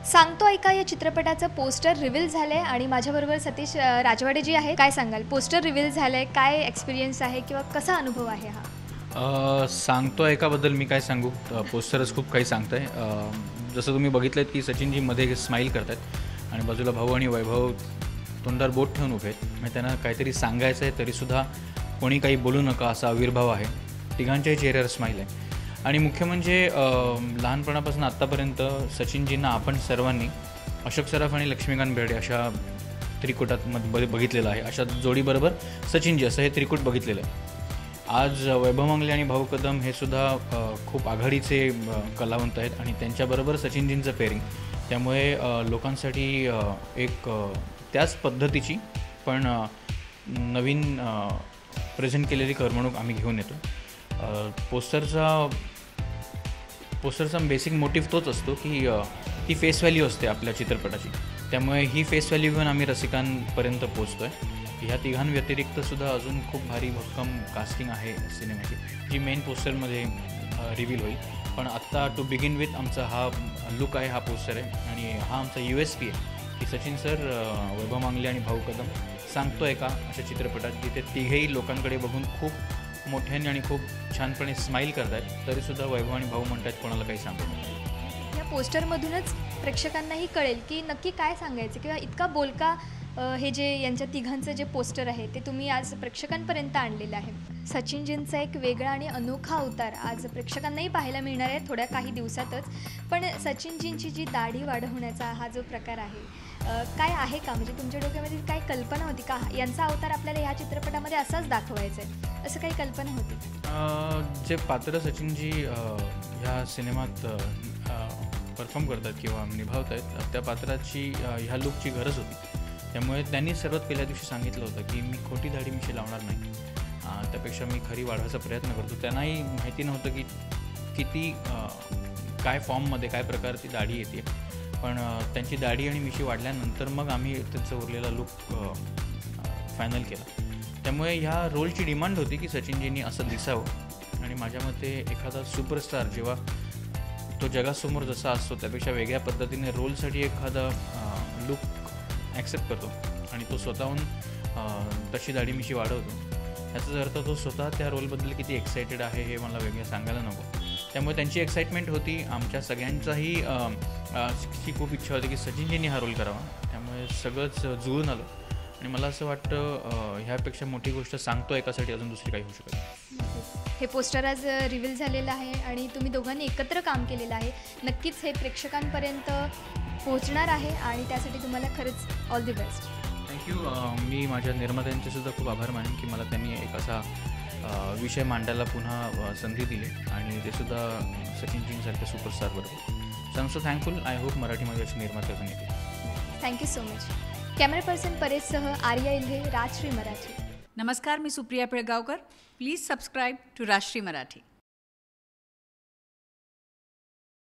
सांगतो ऐका या चित्रपटाचं पोस्टर रिव्हील झालंय आणि माझ्याबरोबर सतीश राजवाडे जी आहे. काय सांगाल, पोस्टर रिव्हील झालंय, काय एक्सपिरियन्स आहे किंवा कसा अनुभव आहे हा? सांगतो ऐकाबद्दल मी काय सांगू, पोस्टरच खूप काही सांगतं आहे. जसं तुम्ही बघितलं की सचिनजी मध्ये स्माईल करत आहेत आणि बाजूला भाऊ आणि वैभव तोंडावर बोट ठेवून उभे आहेत. म्हणजे त्यांना काहीतरी सांगायचं आहे तरीसुद्धा कोणी काही बोलू नका असा आविर्भाव आहे. तिघांच्याही चेहऱ्यावर स्माईल आहे. आणि मुख्य म्हणजे लहानपणापासून आत्तापर्यंत सचिनजींना आपण सर्वांनी अशोक सराफ आणि लक्ष्मीकांत बेर्डे अशा त्रिकुटात बघितलेलं आहे. अशा जोडीबरोबर सचिनजी असं हे त्रिकूट बघितलेलं आहे. आज वैभव मंगले आणि भाऊ कदम हे सुद्धा खूप आघाडीचे कलावंत आहेत आणि त्यांच्याबरोबर सचिनजींचं पेअरिंग. त्यामुळे लोकांसाठी एक त्याच पद्धतीची पण नवीन प्रेझेंट केलेली करमणूक आम्ही घेऊन येतो. पोस्टरचा बेसिक मोटिव्ह तोच असतो की ती फेस व्हॅल्यू असते आपल्या चित्रपटाची. त्यामुळे ही फेस व्हॅल्यू घेऊन आम्ही रसिकांपर्यंत पोचतो आहे. ह्या तिघांव्यतिरिक्तसुद्धा अजून खूप भारी भक्कम कास्टिंग आहे सिनेमाची, जी मेन पोस्टरमध्ये रिव्हील होईल. पण आत्ता टू बिगिन विथ आमचा हा लुक आहे, हा पोस्टर आहे आणि हा आमचा USP आहे की सचिन सर, वैभव मांगले आणि भाऊ कदम सांगतो आहे का अशा चित्रपटात जिथे तिघेही लोकांकडे बघून खूप मोठ्याने आणि खूप छानपणे स्माईल करत आहेत, तरीसुद्धा वैभव आणि भाऊ म्हणत आहेत कोणाला काही सांगू नये. या पोस्टरमधूनच प्रेक्षकांनाही कळेल की नक्की काय सांगायचं किंवा इतका बोलका हे जे यांच्या तिघांचं जे पोस्टर आहे ते तुम्ही आज प्रेक्षकांपर्यंत आणलेलं आहे. सचिनजींचा एक वेगळा आणि अनोखा अवतार आज प्रेक्षकांनाही पाहायला मिळणार आहे थोड्या काही दिवसातच. पण सचिनजींची जी दाढी वाढवण्याचा हा जो प्रकार आहे, काय आहे का, म्हणजे तुमच्या डोक्यामध्ये काय कल्पना होती का यांचा अवतार आपल्याला ह्या चित्रपटामध्ये असाच दाखवायचा आहे, असं काही कल्पना होती? जे पात्र सचिनजी ह्या सिनेमात परफॉर्म करतात किंवा निभावत आहेत, त्या पात्राची ह्या लुकची गरज होती. त्यामुळे त्यांनी सर्वात पहिल्या दिवशी सांगितलं होतं की मी खोटी दाढी मिशी लावणार नाही, त्यापेक्षा मी खरी वाढवायचा प्रयत्न करतो. त्यांनाही माहिती नव्हतं की किती काय फॉर्ममध्ये काय प्रकारची दाढी येते. पण त्यांची दाढी आणि मिशी वाढल्यानंतर मग आम्ही त्यांचं उरलेला लुक फायनल केला. त्यामुळे ह्या रोलची डिमांड होती की सचिनजींनी असं दिसावं. आणि माझ्या मते एखादा सुपरस्टार जेव्हा तो जगासमोर जसा असतो त्यापेक्षा वेगळ्या पद्धतीने रोलसाठी एखादा लुक ॲक्सेप्ट करतो आणि तो स्वतःहून तशी दाढी मिशी वाढवतो, याचाच अर्थ तो स्वतः त्या रोलबद्दल किती एक्सायटेड आहे हे मला वेगळं सांगायला नको. त्यामुळे त्यांची एक्साइटमेंट होती, आमच्या सगळ्यांचाही ची खूप इच्छा होती की सचिनजींनी हा रोल करावा. त्यामुळे सगळंच जुळून आलं आणि मला असं वाटतं ह्यापेक्षा मोठी गोष्ट सांगतो एकासाठी अजून दुसरी काही होऊ शकत नाही. हे पोस्टर आज रिव्हील झालेलं आहे आणि तुम्ही दोघांनी एकत्र काम केलेलं आहे. नक्कीच हे प्रेक्षकांपर्यंत पोहोचणार आहे आणि त्यासाठी तुम्हाला खरंच ऑल दी बेस्ट. थँक्यू. मी माझ्या निर्मात्यांचे सुद्धा खूप आभार मानेन की मला त्यांनी एक असा विषय मांडायला पुन्हा संधी दिली आणि ते सुद्धा सचिनजींसारख्या सुपरस्टारबरोबर. So thankful. आय होप मराठीमध्ये असे निर्माते अजून येतील. Thank you so much. Camera person परेशसह आर्या इल्हे, राजश्री मराठी. नमस्कार, मी Supriya Pilgaonkar. Please subscribe to Rajshri Marathi.